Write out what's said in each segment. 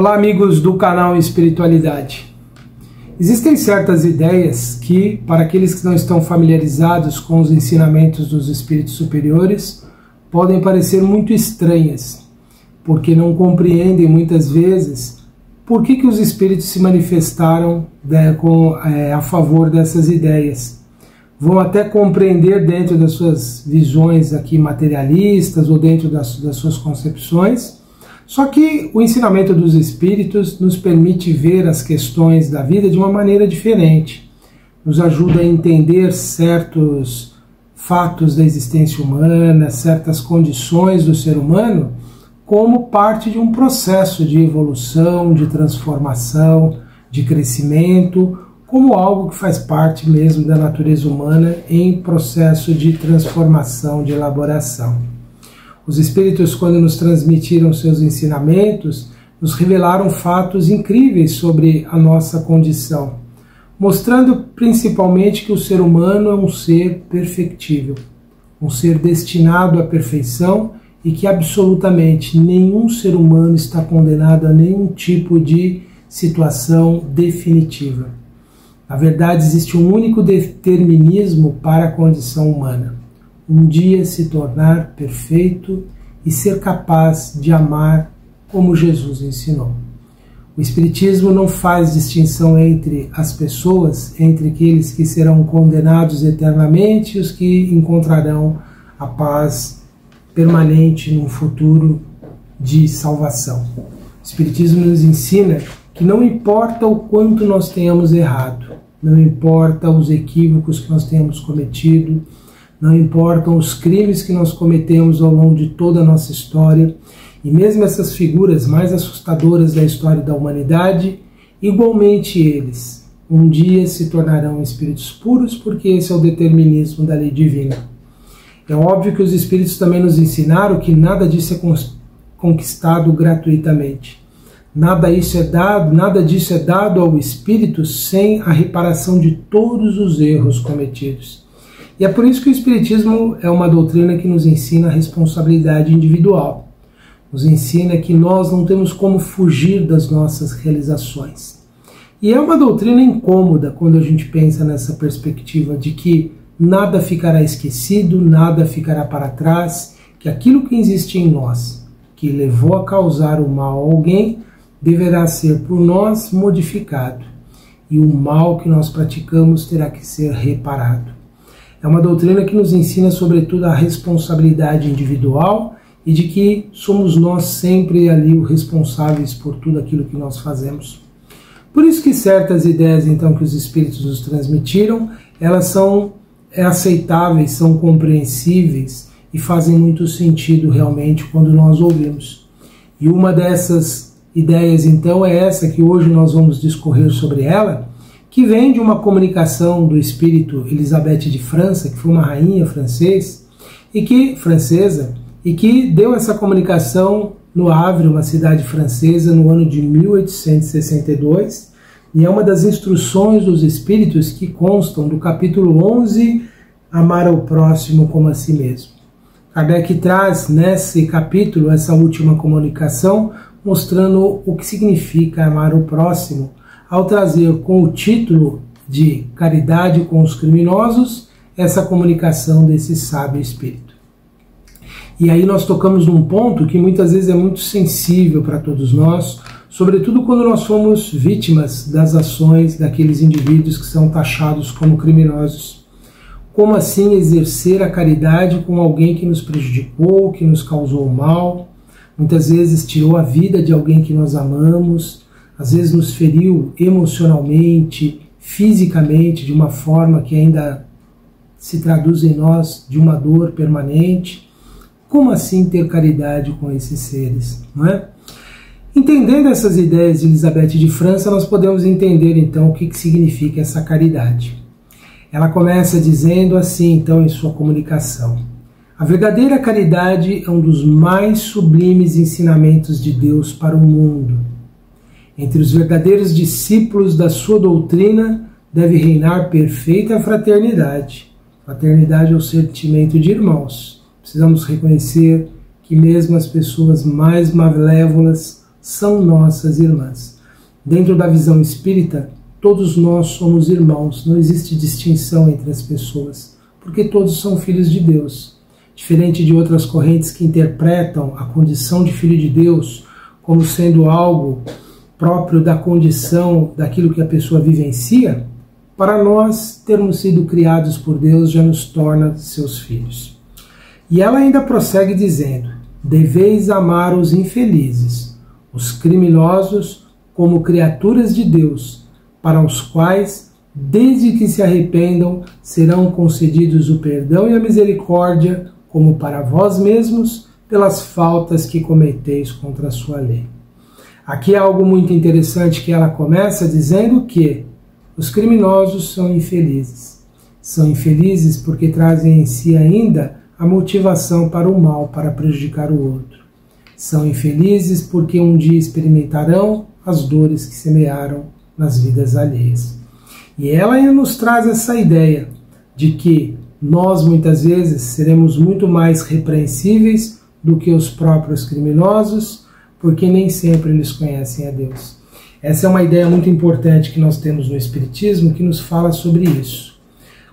Olá, amigos do canal Espiritualidade. Existem certas ideias que, para aqueles que não estão familiarizados com os ensinamentos dos espíritos superiores, podem parecer muito estranhas, porque não compreendem muitas vezes por que os espíritos se manifestaram a favor dessas ideias. Vão até compreender dentro das suas visões aqui materialistas ou dentro das suas concepções. Só que o ensinamento dos espíritos nos permite ver as questões da vida de uma maneira diferente. Nos ajuda a entender certos fatos da existência humana, certas condições do ser humano, como parte de um processo de evolução, de transformação, de crescimento, como algo que faz parte mesmo da natureza humana em processo de transformação, de elaboração. Os espíritos, quando nos transmitiram seus ensinamentos, nos revelaram fatos incríveis sobre a nossa condição, mostrando principalmente que o ser humano é um ser perfectível, um ser destinado à perfeição e que absolutamente nenhum ser humano está condenado a nenhum tipo de situação definitiva. Na verdade, existe um único determinismo para a condição humana. Um dia se tornar perfeito e ser capaz de amar como Jesus ensinou. O Espiritismo não faz distinção entre as pessoas, entre aqueles que serão condenados eternamente e os que encontrarão a paz permanente num futuro de salvação. O Espiritismo nos ensina que não importa o quanto nós tenhamos errado, não importa os equívocos que nós tenhamos cometido, não importam os crimes que nós cometemos ao longo de toda a nossa história, e mesmo essas figuras mais assustadoras da história da humanidade, igualmente eles um dia se tornarão espíritos puros, porque esse é o determinismo da lei divina. É óbvio que os espíritos também nos ensinaram que nada disso é conquistado gratuitamente. Nada disso é dado ao espírito sem a reparação de todos os erros cometidos. E é por isso que o Espiritismo é uma doutrina que nos ensina a responsabilidade individual. Nos ensina que nós não temos como fugir das nossas realizações. E é uma doutrina incômoda quando a gente pensa nessa perspectiva de que nada ficará esquecido, nada ficará para trás, que aquilo que existe em nós, que levou a causar o mal a alguém, deverá ser por nós modificado. E o mal que nós praticamos terá que ser reparado. É uma doutrina que nos ensina, sobretudo, a responsabilidade individual e de que somos nós sempre ali os responsáveis por tudo aquilo que nós fazemos. Por isso que certas ideias, então, que os espíritos nos transmitiram, elas são aceitáveis, são compreensíveis e fazem muito sentido realmente quando nós ouvimos. E uma dessas ideias, então, é essa que hoje nós vamos discorrer sobre ela, que vem de uma comunicação do espírito Elisabeth de França, que foi uma rainha francesa, e que deu essa comunicação no Havre, uma cidade francesa, no ano de 1862, e é uma das instruções dos espíritos que constam do capítulo 11, Amar ao próximo como a si mesmo. Kardec traz nesse capítulo essa última comunicação, mostrando o que significa amar o próximo, ao trazer com o título de Caridade com os Criminosos, essa comunicação desse sábio espírito. E aí nós tocamos num ponto que muitas vezes é muito sensível para todos nós, sobretudo quando nós somos vítimas das ações daqueles indivíduos que são taxados como criminosos. Como assim exercer a caridade com alguém que nos prejudicou, que nos causou mal, muitas vezes tirou a vida de alguém que nós amamos, às vezes nos feriu emocionalmente, fisicamente, de uma forma que ainda se traduz em nós de uma dor permanente. Como assim ter caridade com esses seres, não é? Entendendo essas ideias de Elisabeth de França, nós podemos entender então o que significa essa caridade. Ela começa dizendo assim, então, em sua comunicação: a verdadeira caridade é um dos mais sublimes ensinamentos de Deus para o mundo. Entre os verdadeiros discípulos da sua doutrina deve reinar perfeita fraternidade. Fraternidade é o sentimento de irmãos. Precisamos reconhecer que mesmo as pessoas mais malévolas são nossas irmãs. Dentro da visão espírita, todos nós somos irmãos, não existe distinção entre as pessoas, porque todos são filhos de Deus. Diferente de outras correntes que interpretam a condição de filho de Deus como sendo algo próprio da condição daquilo que a pessoa vivencia, para nós termos sido criados por Deus já nos torna seus filhos. E ela ainda prossegue dizendo: deveis amar os infelizes, os criminosos, como criaturas de Deus, para os quais, desde que se arrependam, serão concedidos o perdão e a misericórdia, como para vós mesmos, pelas faltas que cometeis contra a sua lei. Aqui é algo muito interessante que ela começa dizendo que os criminosos são infelizes. São infelizes porque trazem em si ainda a motivação para o mal, para prejudicar o outro. São infelizes porque um dia experimentarão as dores que semearam nas vidas alheias. E ela ainda nos traz essa ideia de que nós muitas vezes seremos muito mais repreensíveis do que os próprios criminosos, porque nem sempre eles conhecem a Deus. Essa é uma ideia muito importante que nós temos no Espiritismo, que nos fala sobre isso.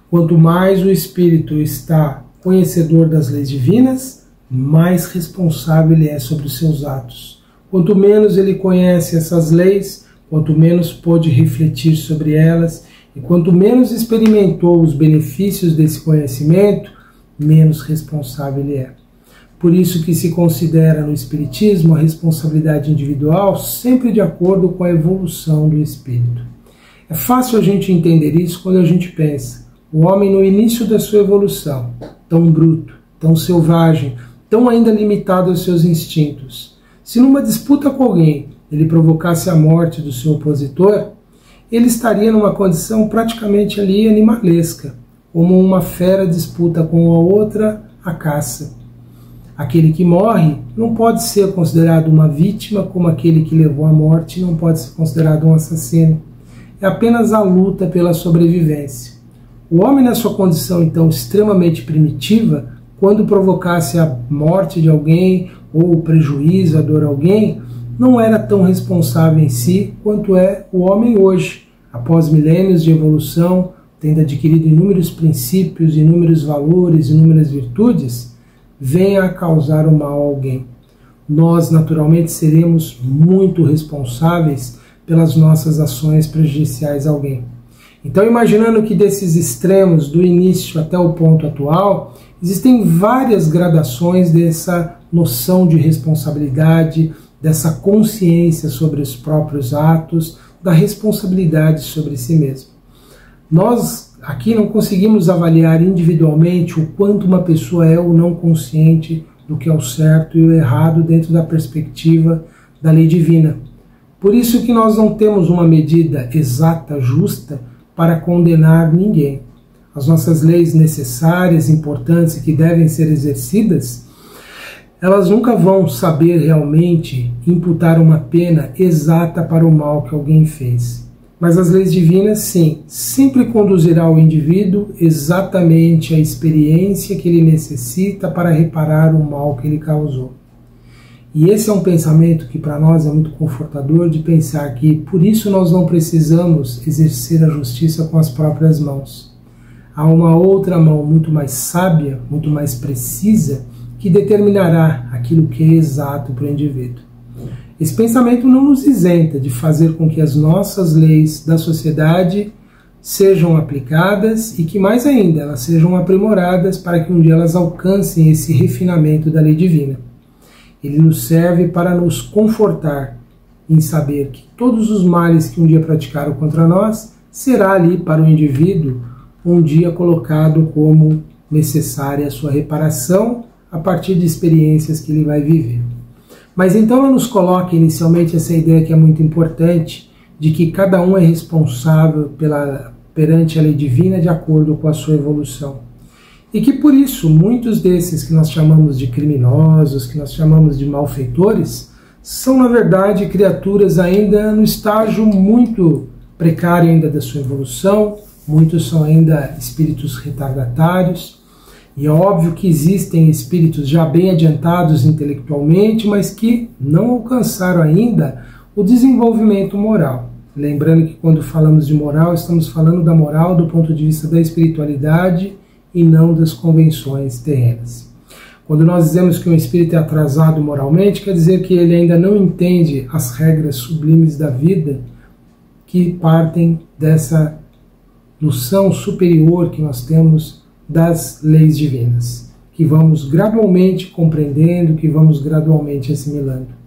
Quanto mais o Espírito está conhecedor das leis divinas, mais responsável ele é sobre os seus atos. Quanto menos ele conhece essas leis, quanto menos pôde refletir sobre elas, e quanto menos experimentou os benefícios desse conhecimento, menos responsável ele é. Por isso que se considera no Espiritismo a responsabilidade individual sempre de acordo com a evolução do espírito. É fácil a gente entender isso quando a gente pensa: o homem no início da sua evolução, tão bruto, tão selvagem, tão ainda limitado aos seus instintos. Se numa disputa com alguém ele provocasse a morte do seu opositor, ele estaria numa condição praticamente ali animalesca, como uma fera disputa com a outra a caça. Aquele que morre não pode ser considerado uma vítima, como aquele que levou à morte não pode ser considerado um assassino. É apenas a luta pela sobrevivência. O homem, na sua condição então extremamente primitiva, quando provocasse a morte de alguém ou o prejuízo, a dor a alguém, não era tão responsável em si quanto é o homem hoje. Após milênios de evolução, tendo adquirido inúmeros princípios, inúmeros valores, inúmeras virtudes, venha a causar o mal a alguém. Nós, naturalmente, seremos muito responsáveis pelas nossas ações prejudiciais a alguém. Então, imaginando que desses extremos, do início até o ponto atual, existem várias gradações dessa noção de responsabilidade, dessa consciência sobre os próprios atos, da responsabilidade sobre si mesmo. Nós aqui não conseguimos avaliar individualmente o quanto uma pessoa é ou não consciente do que é o certo e o errado dentro da perspectiva da lei divina. Por isso que nós não temos uma medida exata, justa, para condenar ninguém. As nossas leis necessárias, importantes e que devem ser exercidas, elas nunca vão saber realmente imputar uma pena exata para o mal que alguém fez. Mas as leis divinas, sim, sempre conduzirá o indivíduo exatamente à experiência que ele necessita para reparar o mal que ele causou. E esse é um pensamento que para nós é muito confortador, de pensar que por isso nós não precisamos exercer a justiça com as próprias mãos. Há uma outra mão muito mais sábia, muito mais precisa, que determinará aquilo que é exato para o indivíduo. Esse pensamento não nos isenta de fazer com que as nossas leis da sociedade sejam aplicadas e que, mais ainda, elas sejam aprimoradas para que um dia elas alcancem esse refinamento da lei divina. Ele nos serve para nos confortar em saber que todos os males que um dia praticaram contra nós será ali para o indivíduo um dia colocado como necessária a sua reparação a partir de experiências que ele vai viver. Mas então ela nos coloca inicialmente essa ideia que é muito importante, de que cada um é responsável perante a lei divina de acordo com a sua evolução. E que por isso muitos desses que nós chamamos de criminosos, que nós chamamos de malfeitores, são na verdade criaturas ainda no estágio muito precário ainda da sua evolução, muitos são ainda espíritos retardatários. E é óbvio que existem espíritos já bem adiantados intelectualmente, mas que não alcançaram ainda o desenvolvimento moral. Lembrando que quando falamos de moral, estamos falando da moral do ponto de vista da espiritualidade e não das convenções terrenas. Quando nós dizemos que um espírito é atrasado moralmente, quer dizer que ele ainda não entende as regras sublimes da vida que partem dessa noção superior que nós temos das leis divinas, que vamos gradualmente compreendendo, que vamos gradualmente assimilando.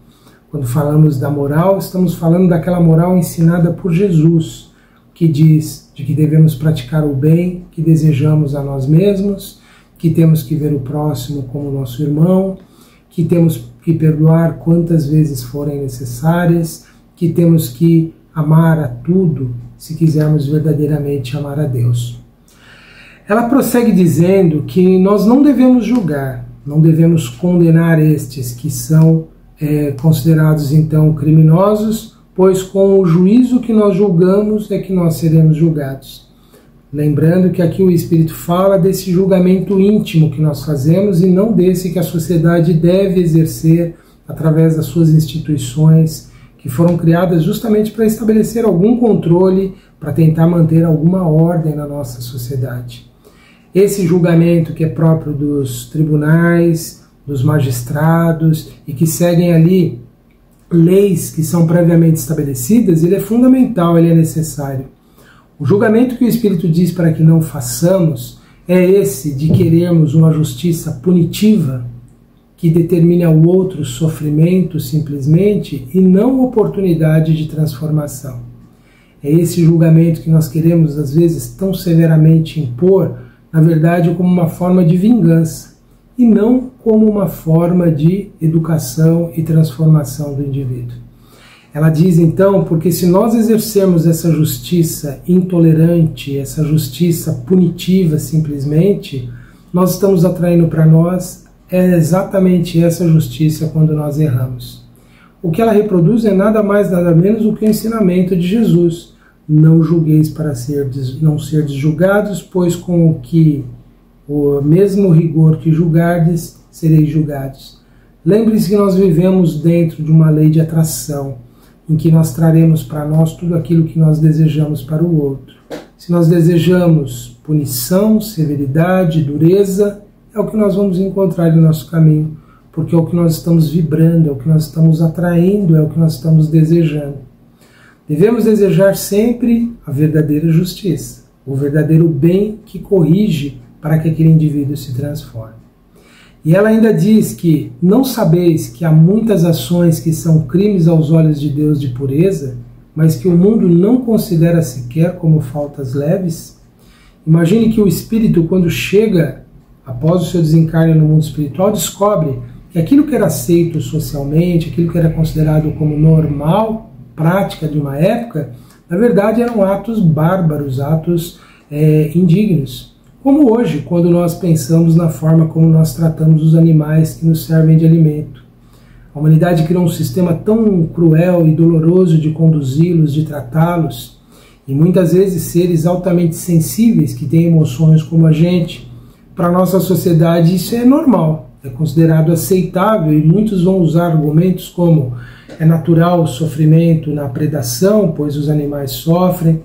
Quando falamos da moral, estamos falando daquela moral ensinada por Jesus, que diz de que devemos praticar o bem que desejamos a nós mesmos, que temos que ver o próximo como nosso irmão, que temos que perdoar quantas vezes forem necessárias, que temos que amar a tudo se quisermos verdadeiramente amar a Deus. Ela prossegue dizendo que nós não devemos julgar, não devemos condenar estes que são considerados então criminosos, pois com o juízo que nós julgamos é que nós seremos julgados. Lembrando que aqui o Espírito fala desse julgamento íntimo que nós fazemos e não desse que a sociedade deve exercer através das suas instituições, que foram criadas justamente para estabelecer algum controle, para tentar manter alguma ordem na nossa sociedade. Esse julgamento que é próprio dos tribunais, dos magistrados e que seguem ali leis que são previamente estabelecidas, ele é fundamental, ele é necessário. O julgamento que o Espírito diz para que não façamos é esse de querermos uma justiça punitiva que determine ao outro sofrimento simplesmente e não oportunidade de transformação. É esse julgamento que nós queremos às vezes tão severamente impor, na verdade como uma forma de vingança e não como uma forma de educação e transformação do indivíduo. Ela diz então, porque se nós exercermos essa justiça intolerante, essa justiça punitiva simplesmente, nós estamos atraindo para nós exatamente essa justiça quando nós erramos. O que ela reproduz é nada mais, nada menos do que o ensinamento de Jesus. Não julgueis para não serdes julgados, pois com o mesmo rigor que julgardes, sereis julgados. Lembre-se que nós vivemos dentro de uma lei de atração, em que nós traremos para nós tudo aquilo que nós desejamos para o outro. Se nós desejamos punição, severidade, dureza, é o que nós vamos encontrar no nosso caminho, porque é o que nós estamos vibrando, é o que nós estamos atraindo, é o que nós estamos desejando. Devemos desejar sempre a verdadeira justiça, o verdadeiro bem que corrige para que aquele indivíduo se transforme. E ela ainda diz que não sabeis que há muitas ações que são crimes aos olhos de Deus de pureza, mas que o mundo não considera sequer como faltas leves? Imagine que o espírito, quando chega após o seu desencarne no mundo espiritual, descobre que aquilo que era aceito socialmente, aquilo que era considerado como normal, prática de uma época, na verdade eram atos bárbaros, atos indignos. Como hoje, quando nós pensamos na forma como nós tratamos os animais que nos servem de alimento. A humanidade criou um sistema tão cruel e doloroso de conduzi-los, de tratá-los, e muitas vezes seres altamente sensíveis, que têm emoções como a gente. Para a nossa sociedade isso é normal, é considerado aceitável, e muitos vão usar argumentos como é natural o sofrimento na predação, pois os animais sofrem.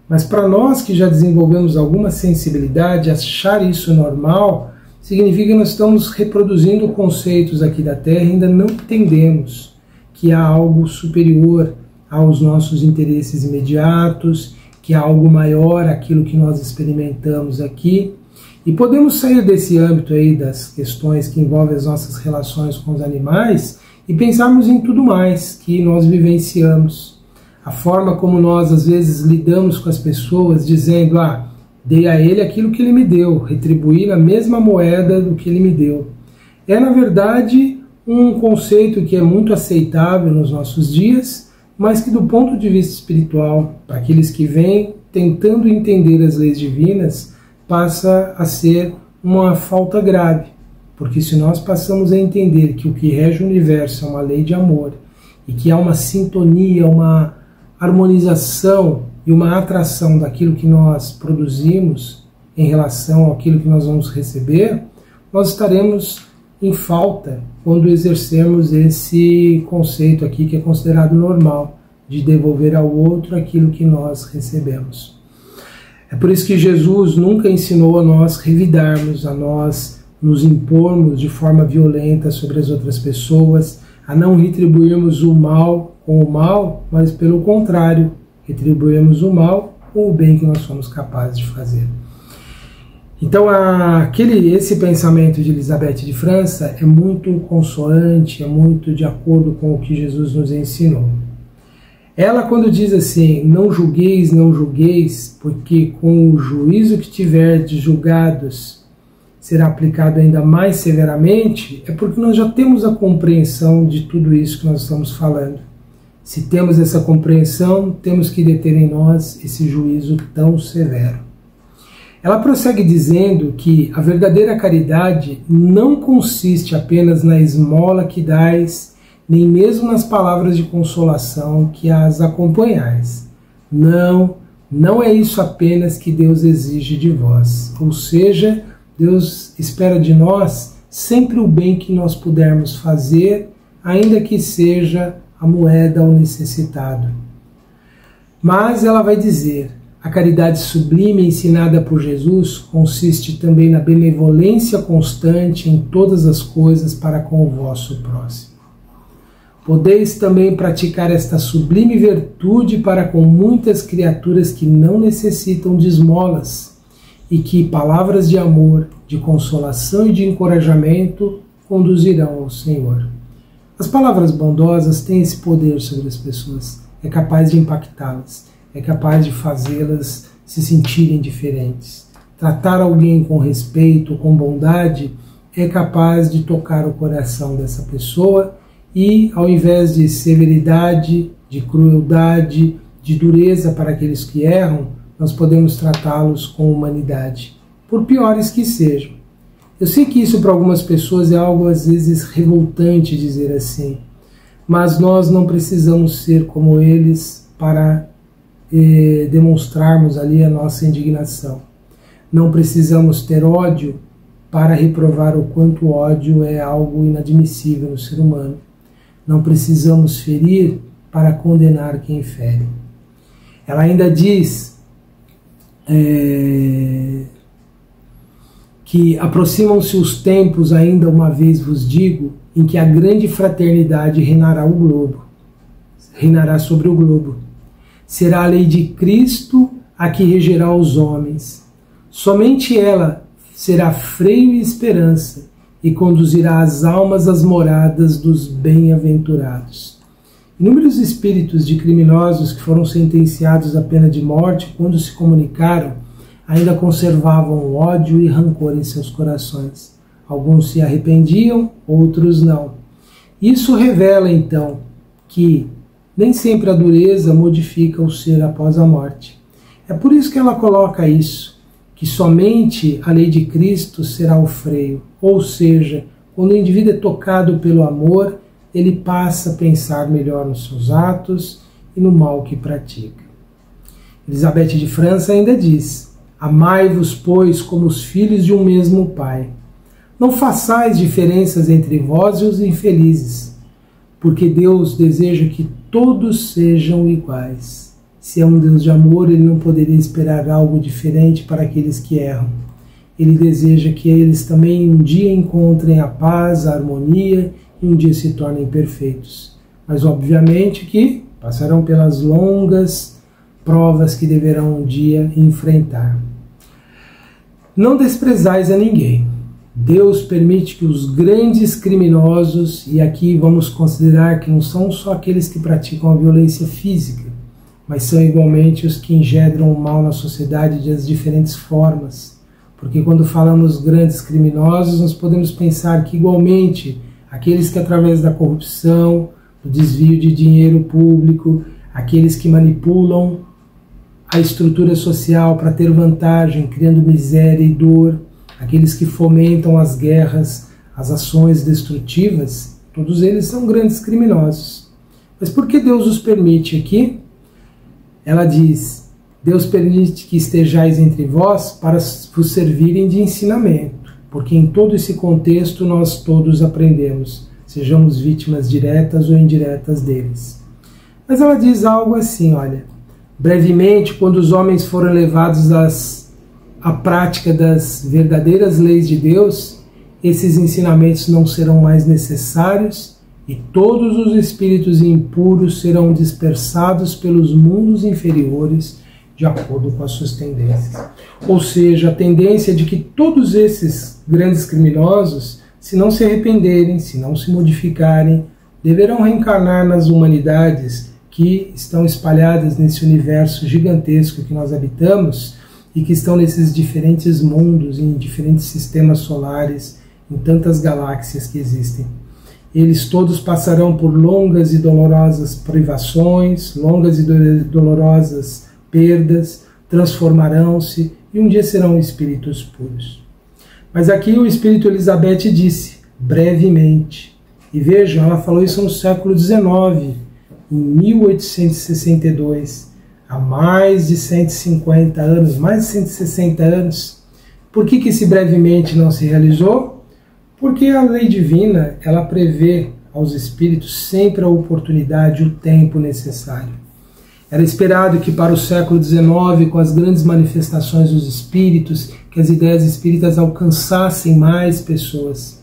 Mas para nós que já desenvolvemos alguma sensibilidade, achar isso normal significa que nós estamos reproduzindo conceitos aqui da Terra e ainda não entendemos que há algo superior aos nossos interesses imediatos, que há algo maior àquilo que nós experimentamos aqui. E podemos sair desse âmbito aí das questões que envolvem as nossas relações com os animais e pensarmos em tudo mais que nós vivenciamos. A forma como nós, às vezes, lidamos com as pessoas, dizendo, dei a ele aquilo que ele me deu, retribuí na mesma moeda do que ele me deu. É, na verdade, um conceito que é muito aceitável nos nossos dias, mas que, do ponto de vista espiritual, para aqueles que vêm tentando entender as leis divinas, passa a ser uma falta grave. Porque se nós passamos a entender que o que rege o universo é uma lei de amor, e que há uma sintonia, uma harmonização e uma atração daquilo que nós produzimos em relação àquilo que nós vamos receber, nós estaremos em falta quando exercermos esse conceito aqui que é considerado normal, de devolver ao outro aquilo que nós recebemos. É por isso que Jesus nunca ensinou a nós revidarmos, a nós nos impormos de forma violenta sobre as outras pessoas, a não retribuirmos o mal com o mal, mas pelo contrário, retribuirmos o mal com o bem que nós somos capazes de fazer. Então esse pensamento de Elizabeth de França é muito consoante, é muito de acordo com o que Jesus nos ensinou. Ela, quando diz assim, não julgueis, porque com o juízo que tiverdes julgados será aplicado ainda mais severamente, é porque nós já temos a compreensão de tudo isso que nós estamos falando. Se temos essa compreensão, temos que deter em nós esse juízo tão severo. Ela prossegue dizendo que a verdadeira caridade não consiste apenas na esmola que dais, nem mesmo nas palavras de consolação que as acompanhais. Não é isso apenas que Deus exige de vós. Ou seja, Deus espera de nós sempre o bem que nós pudermos fazer, ainda que seja a moeda ao necessitado. Mas ela vai dizer, a caridade sublime ensinada por Jesus consiste também na benevolência constante em todas as coisas para com o vosso próximo. Podeis também praticar esta sublime virtude para com muitas criaturas que não necessitam de esmolas e que palavras de amor, de consolação e de encorajamento conduzirão ao Senhor. As palavras bondosas têm esse poder sobre as pessoas, é capaz de impactá-las, é capaz de fazê-las se sentirem diferentes. Tratar alguém com respeito, com bondade, é capaz de tocar o coração dessa pessoa e, ao invés de severidade, de crueldade, de dureza para aqueles que erram, nós podemos tratá-los com humanidade, por piores que sejam. Eu sei que isso para algumas pessoas é algo às vezes revoltante dizer assim, mas nós não precisamos ser como eles para demonstrarmos ali a nossa indignação. Não precisamos ter ódio para reprovar o quanto o ódio é algo inadmissível no ser humano. Não precisamos ferir para condenar quem fere. Ela ainda diz que aproximam-se os tempos, ainda uma vez vos digo, em que a grande fraternidade reinará sobre o globo. Será a lei de Cristo a que regerá os homens. Somente ela será freio e esperança e conduzirá as almas às moradas dos bem-aventurados. Inúmeros espíritos de criminosos que foram sentenciados à pena de morte, quando se comunicaram, ainda conservavam ódio e rancor em seus corações. Alguns se arrependiam, outros não. Isso revela, então, que nem sempre a dureza modifica o ser após a morte. É por isso que ela coloca isso, que somente a lei de Cristo será o freio. Ou seja, quando o indivíduo é tocado pelo amor, ele passa a pensar melhor nos seus atos e no mal que pratica. Elizabeth de França ainda diz, amai-vos, pois, como os filhos de um mesmo Pai. Não façais diferenças entre vós e os infelizes, porque Deus deseja que todos sejam iguais. Se é um Deus de amor, ele não poderia esperar algo diferente para aqueles que erram. Ele deseja que eles também um dia encontrem a paz, a harmonia e um dia se tornem perfeitos. Mas obviamente que passarão pelas longas provas que deverão um dia enfrentar. Não desprezais a ninguém. Deus permite que os grandes criminosos, e aqui vamos considerar que não são só aqueles que praticam a violência física, mas são igualmente os que engendram o mal na sociedade de as diferentes formas. Porque quando falamos grandes criminosos, nós podemos pensar que igualmente aqueles que através da corrupção, do desvio de dinheiro público, aqueles que manipulam a estrutura social para ter vantagem, criando miséria e dor, aqueles que fomentam as guerras, as ações destrutivas, todos eles são grandes criminosos. Mas por que Deus os permite aqui? Ela diz, Deus permite que estejais entre vós para vos servirem de ensinamento. porque em todo esse contexto nós todos aprendemos, sejamos vítimas diretas ou indiretas deles. Mas ela diz algo assim, olha, brevemente, quando os homens foram levados à prática das verdadeiras leis de Deus, esses ensinamentos não serão mais necessários e todos os espíritos impuros serão dispersados pelos mundos inferiores de acordo com as suas tendências. Ou seja, a tendência de que todos esses grandes criminosos, se não se arrependerem, se não se modificarem, deverão reencarnar nas humanidades que estão espalhadas nesse universo gigantesco que nós habitamos e que estão nesses diferentes mundos, em diferentes sistemas solares, em tantas galáxias que existem. Eles todos passarão por longas e dolorosas privações, longas e dolorosas perdas, transformarão-se e um dia serão espíritos puros. Mas aqui o Espírito Elizabeth disse, brevemente. E vejam, ela falou isso no século XIX, em 1862, há mais de 150 anos, mais de 160 anos. Por que esse brevemente não se realizou? Porque a lei divina, ela prevê aos espíritos sempre a oportunidade e o tempo necessário. Era esperado que para o século XIX, com as grandes manifestações dos espíritos, que as ideias espíritas alcançassem mais pessoas.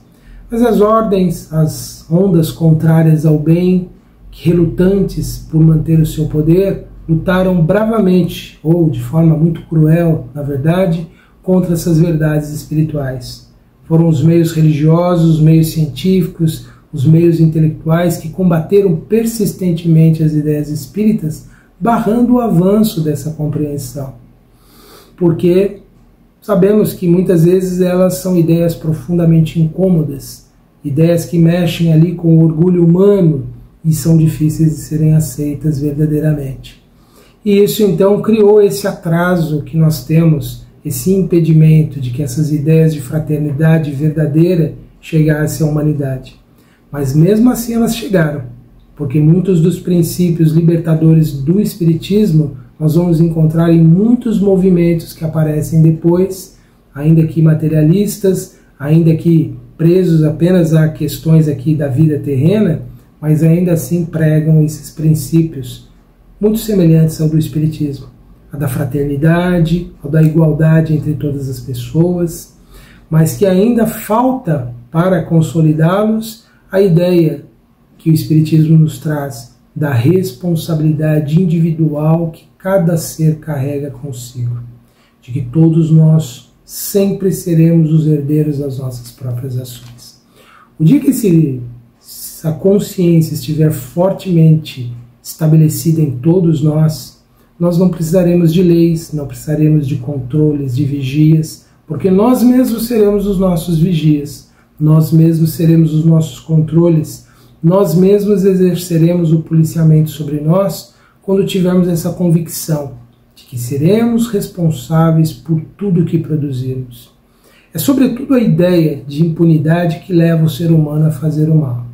Mas as ordens, as ondas contrárias ao bem, que relutantes por manter o seu poder, lutaram bravamente, ou de forma muito cruel, na verdade, contra essas verdades espirituais. Foram os meios religiosos, os meios científicos, os meios intelectuais que combateram persistentemente as ideias espíritas, barrando o avanço dessa compreensão. Porque sabemos que muitas vezes elas são ideias profundamente incômodas, ideias que mexem ali com o orgulho humano e são difíceis de serem aceitas verdadeiramente. E isso então criou esse atraso que nós temos, esse impedimento de que essas ideias de fraternidade verdadeira chegassem à humanidade. Mas mesmo assim elas chegaram, porque muitos dos princípios libertadores do Espiritismo nós vamos encontrar em muitos movimentos que aparecem depois, ainda que materialistas, ainda que presos apenas a questões aqui da vida terrena, mas ainda assim pregam esses princípios muito semelhantes ao do Espiritismo, a da fraternidade, a da igualdade entre todas as pessoas, mas que ainda falta para consolidá-los a ideia que o Espiritismo nos traz da responsabilidade individual que cada ser carrega consigo, de que todos nós sempre seremos os herdeiros das nossas próprias ações. O dia que essa consciência estiver fortemente estabelecida em todos nós não precisaremos de leis, não precisaremos de controles, de vigias, porque nós mesmos seremos os nossos vigias, nós mesmos seremos os nossos controles, nós mesmos exerceremos o policiamento sobre nós quando tivermos essa convicção de que seremos responsáveis por tudo que produzirmos. É sobretudo a ideia de impunidade que leva o ser humano a fazer o mal.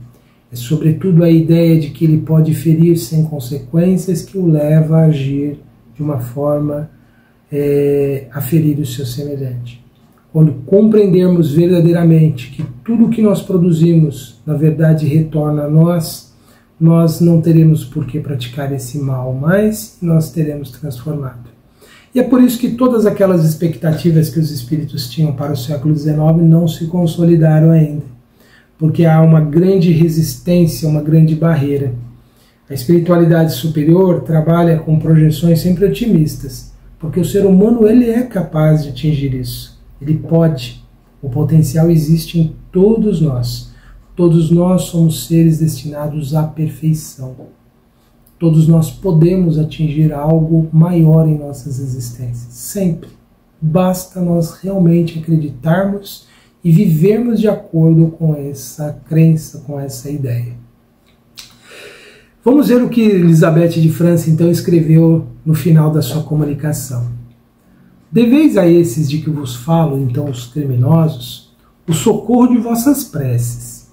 É sobretudo a ideia de que ele pode ferir sem consequências que o leva a agir de uma forma a ferir o seu semelhante. Quando compreendermos verdadeiramente que tudo o que nós produzimos, na verdade, retorna a nós, nós não teremos por que praticar esse mal mais, nós teremos transformado. E é por isso que todas aquelas expectativas que os espíritos tinham para o século XIX não se consolidaram ainda, porque há uma grande resistência, uma grande barreira. A espiritualidade superior trabalha com projeções sempre otimistas, porque o ser humano ele é capaz de atingir isso. Ele pode, o potencial existe em todos nós. Todos nós somos seres destinados à perfeição. Todos nós podemos atingir algo maior em nossas existências, sempre. Basta nós realmente acreditarmos e vivermos de acordo com essa crença, com essa ideia. Vamos ver o que Elizabeth de França então escreveu no final da sua comunicação. Deveis a esses de que vos falo, então os criminosos, o socorro de vossas preces.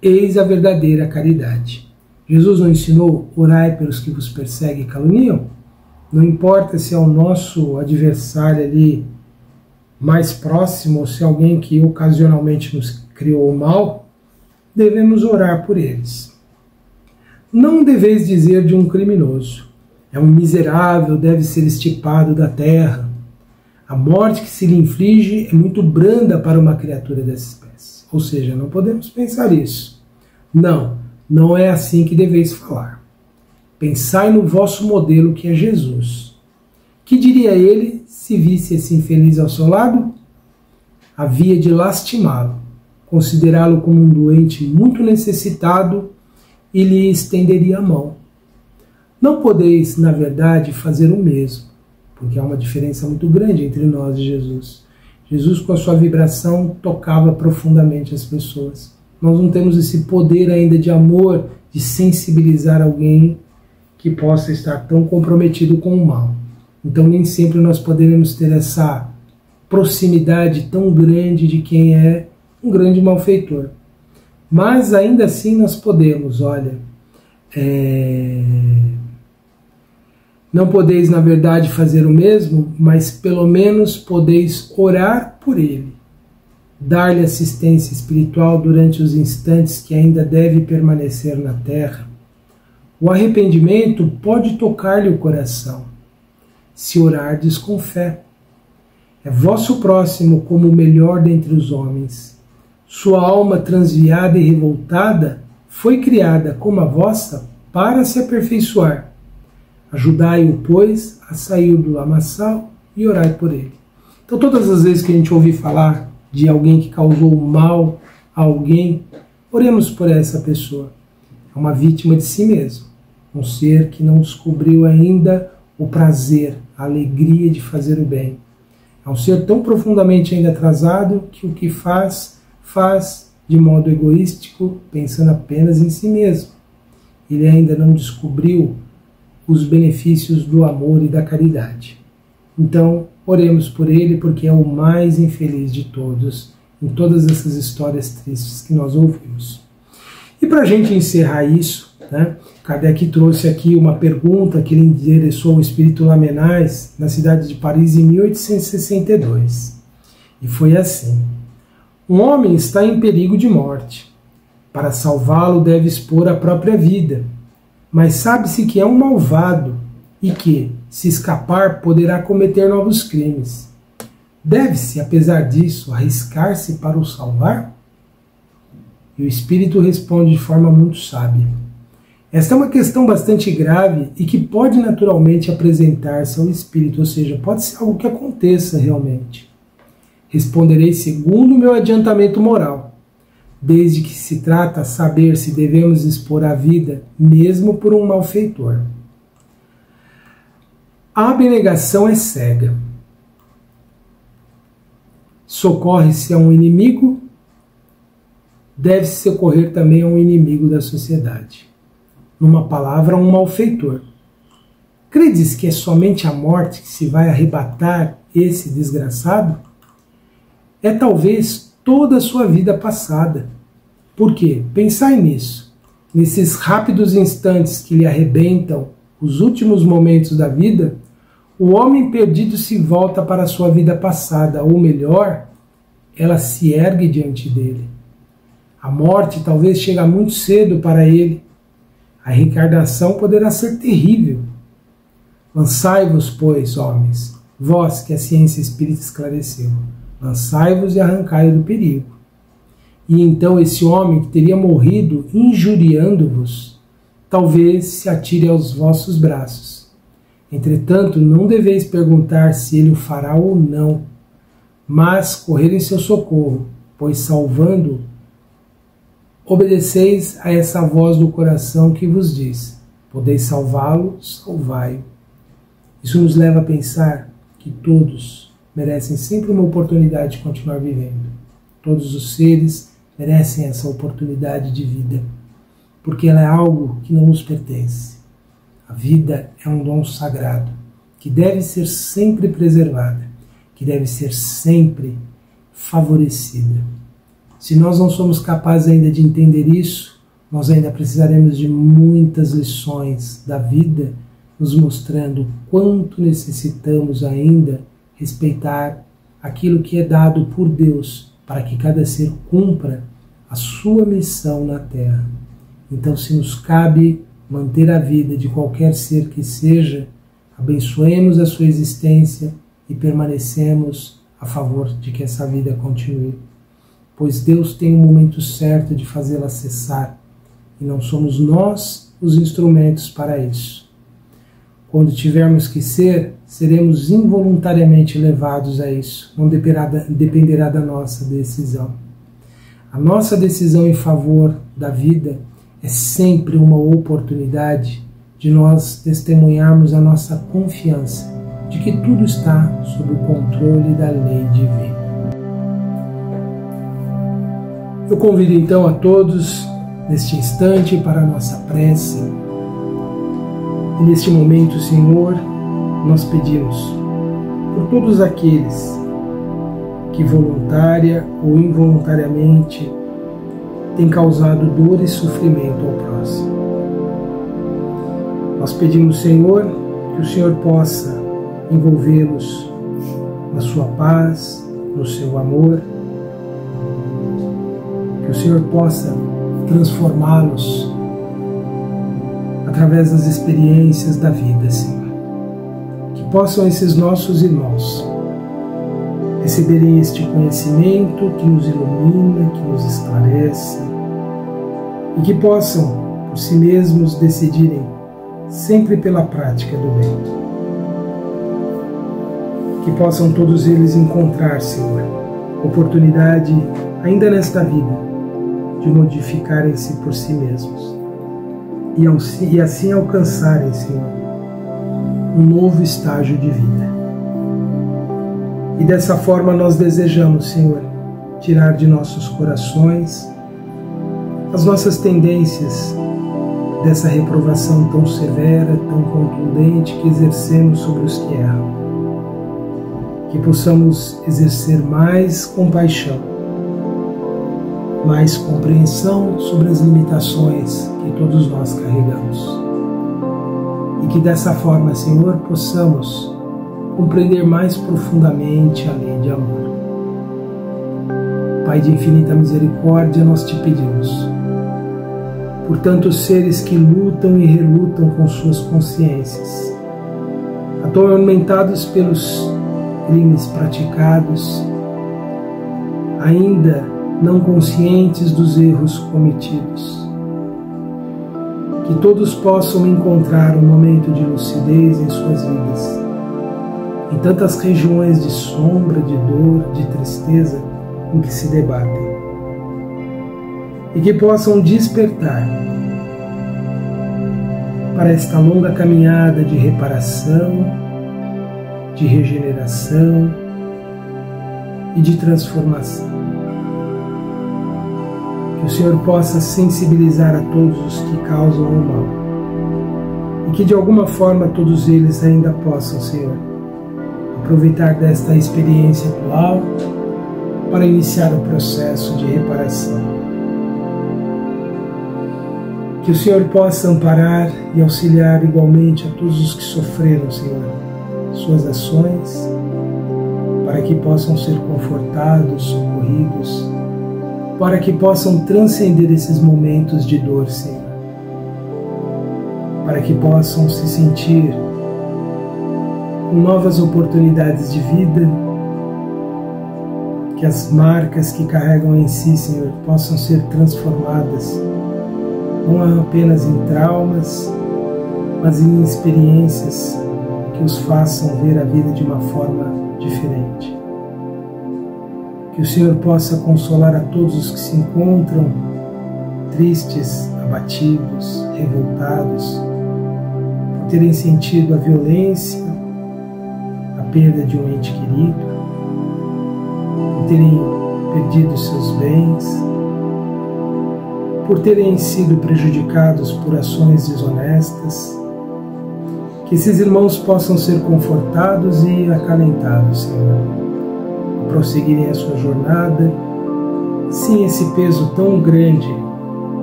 Eis a verdadeira caridade. Jesus não ensinou, orai pelos que vos perseguem e caluniam? Não importa se é o nosso adversário ali mais próximo, ou se alguém que ocasionalmente nos criou mal, devemos orar por eles. Não deveis dizer de um criminoso: é um miserável, deve ser extirpado da terra. A morte que se lhe inflige é muito branda para uma criatura dessa espécie. Ou seja, não podemos pensar isso. Não é assim que deveis falar. Pensai no vosso modelo, que é Jesus. Que diria ele se visse esse infeliz ao seu lado? Havia de lastimá-lo, considerá-lo como um doente muito necessitado e lhe estenderia a mão. Não podeis, na verdade, fazer o mesmo, porque há uma diferença muito grande entre nós e Jesus. Jesus, com a sua vibração, tocava profundamente as pessoas. Nós não temos esse poder ainda de amor, de sensibilizar alguém que possa estar tão comprometido com o mal. Então nem sempre nós poderemos ter essa proximidade tão grande de quem é um grande malfeitor. Mas ainda assim nós podemos, não podeis, na verdade, fazer o mesmo, mas pelo menos podeis orar por ele, dar-lhe assistência espiritual durante os instantes que ainda deve permanecer na terra. O arrependimento pode tocar-lhe o coração, se orardes com fé. É vosso próximo como o melhor dentre os homens. Sua alma transviada e revoltada foi criada como a vossa para se aperfeiçoar. Ajudai-o, pois, a sair do lamaçal e orai por ele. Então, todas as vezes que a gente ouvir falar de alguém que causou mal a alguém, oremos por essa pessoa. É uma vítima de si mesmo, um ser que não descobriu ainda o prazer, a alegria de fazer o bem. É um ser tão profundamente ainda atrasado que o que faz de modo egoístico, pensando apenas em si mesmo. Ele ainda não descobriu os benefícios do amor e da caridade. Então, oremos por ele, porque é o mais infeliz de todos, em todas essas histórias tristes que nós ouvimos. E para a gente encerrar isso, Kardec trouxe aqui uma pergunta que ele endereçou ao espírito Lamennais na cidade de Paris em 1862. E foi assim: um homem está em perigo de morte. Para salvá-lo deve expor a própria vida, mas sabe-se que é um malvado e que, se escapar, poderá cometer novos crimes. Deve-se, apesar disso, arriscar-se para o salvar? E o espírito responde de forma muito sábia: esta é uma questão bastante grave e que pode naturalmente apresentar-se ao espírito, ou seja, pode ser algo que aconteça realmente. Responderei segundo o meu adiantamento moral, desde que se trata de saber se devemos expor a vida mesmo por um malfeitor. A abnegação é cega. Socorre-se a um inimigo, deve-se socorrer também a um inimigo da sociedade. Numa palavra, um malfeitor. Credes que é somente a morte que se vai arrebatar esse desgraçado? É talvez toda a sua vida passada. Por quê? Pensai nisso. Nesses rápidos instantes que lhe arrebentam os últimos momentos da vida, o homem perdido se volta para a sua vida passada, ou melhor, ela se ergue diante dele. A morte talvez chegue muito cedo para ele. A reencarnação poderá ser terrível. Lançai-vos, pois, homens, vós que a ciência espírita esclareceu, lançai-vos e arrancai-o do perigo. E então esse homem que teria morrido injuriando-vos, talvez se atire aos vossos braços. Entretanto, não deveis perguntar se ele o fará ou não, mas correr em seu socorro, pois salvando, obedeceis a essa voz do coração que vos diz: podeis salvá-lo, salvai-o. Isso nos leva a pensar que todos merecem sempre uma oportunidade de continuar vivendo. Todos os seres merecem essa oportunidade de vida, porque ela é algo que não nos pertence. A vida é um dom sagrado, que deve ser sempre preservada, que deve ser sempre favorecida. Se nós não somos capazes ainda de entender isso, nós ainda precisaremos de muitas lições da vida, nos mostrando o quanto necessitamos ainda respeitar aquilo que é dado por Deus para que cada ser cumpra a sua missão na Terra. Então, se nos cabe manter a vida de qualquer ser que seja, abençoemos a sua existência e permanecemos a favor de que essa vida continue. Pois Deus tem um momento certo de fazê-la cessar, e não somos nós os instrumentos para isso. Quando tivermos que ser, seremos involuntariamente levados a isso, não dependerá da nossa decisão. A nossa decisão em favor da vida é sempre uma oportunidade de nós testemunharmos a nossa confiança de que tudo está sob o controle da lei divina. Eu convido então a todos, neste instante, para a nossa prece. E neste momento, Senhor, nós pedimos por todos aqueles que voluntária ou involuntariamente têm causado dor e sofrimento ao próximo. Nós pedimos, Senhor, que o Senhor possa envolvê-los na sua paz, no seu amor, que o Senhor possa transformá-los através das experiências da vida, Senhor. Que possam esses nossos irmãos receberem este conhecimento que nos ilumina, que nos esclarece, e que possam, por si mesmos, decidirem sempre pela prática do bem. Que possam todos eles encontrar, Senhor, oportunidade, ainda nesta vida, de modificarem-se por si mesmos e assim alcançarem, Senhor, um novo estágio de vida. E dessa forma nós desejamos, Senhor, tirar de nossos corações as nossas tendências dessa reprovação tão severa, tão contundente que exercemos sobre os que erram. Que possamos exercer mais compaixão, mais compreensão sobre as limitações que todos nós carregamos. E que dessa forma, Senhor, possamos compreender mais profundamente a lei de amor. Pai de infinita misericórdia, nós te pedimos, por tantos seres que lutam e relutam com suas consciências, atormentados pelos crimes praticados, ainda não conscientes dos erros cometidos. Que todos possam encontrar um momento de lucidez em suas vidas, em tantas regiões de sombra, de dor, de tristeza em que se debatem. E que possam despertar para esta longa caminhada de reparação, de regeneração e de transformação. Que o Senhor possa sensibilizar a todos os que causam o mal e que de alguma forma todos eles ainda possam, Senhor, aproveitar desta experiência atual para iniciar o processo de reparação. Que o Senhor possa amparar e auxiliar igualmente a todos os que sofreram, Senhor, suas ações, para que possam ser confortados, socorridos, para que possam transcender esses momentos de dor, Senhor, para que possam se sentir com novas oportunidades de vida, que as marcas que carregam em si, Senhor, possam ser transformadas, não apenas em traumas, mas em experiências que os façam ver a vida de uma forma diferente. Que o Senhor possa consolar a todos os que se encontram tristes, abatidos, revoltados, por terem sentido a violência, a perda de um ente querido, por terem perdido seus bens, por terem sido prejudicados por ações desonestas. Que esses irmãos possam ser confortados e acalentados, Senhor, a prosseguirem a sua jornada sem esse peso tão grande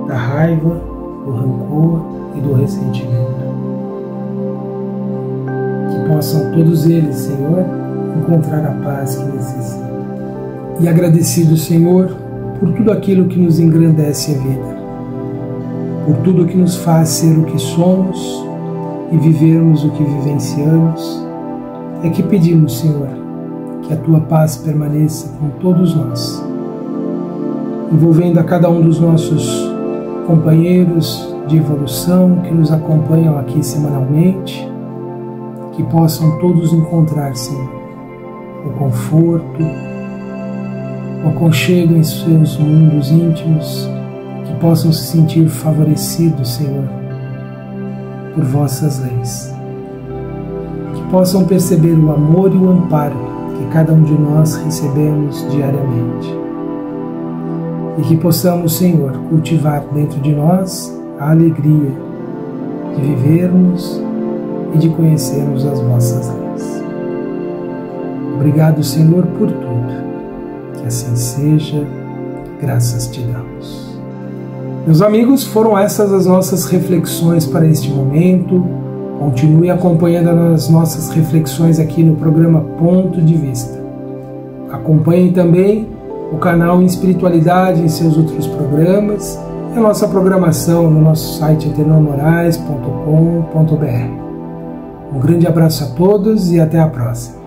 da raiva, do rancor e do ressentimento. Que possam todos eles, Senhor, encontrar a paz que necessita. E agradecido, Senhor, por tudo aquilo que nos engrandece a vida, por tudo que nos faz ser o que somos e vivermos o que vivenciamos, é que pedimos, Senhor, que a Tua paz permaneça com todos nós, envolvendo a cada um dos nossos companheiros de evolução que nos acompanham aqui semanalmente, que possam todos encontrar, Senhor, o conforto, o aconchego em seus mundos íntimos, que possam se sentir favorecidos, Senhor, por vossas leis, que possam perceber o amor e o amparo que cada um de nós recebemos diariamente, e que possamos, Senhor, cultivar dentro de nós a alegria de vivermos e de conhecermos as vossas leis. Obrigado, Senhor, por tudo. Que assim seja, graças te damos. Meus amigos, foram essas as nossas reflexões para este momento. Continue acompanhando as nossas reflexões aqui no programa Ponto de Vista. Acompanhem também o canal Em Espiritualidade em seus outros programas e a nossa programação no nosso site atenormorais.com.br. Um grande abraço a todos e até a próxima.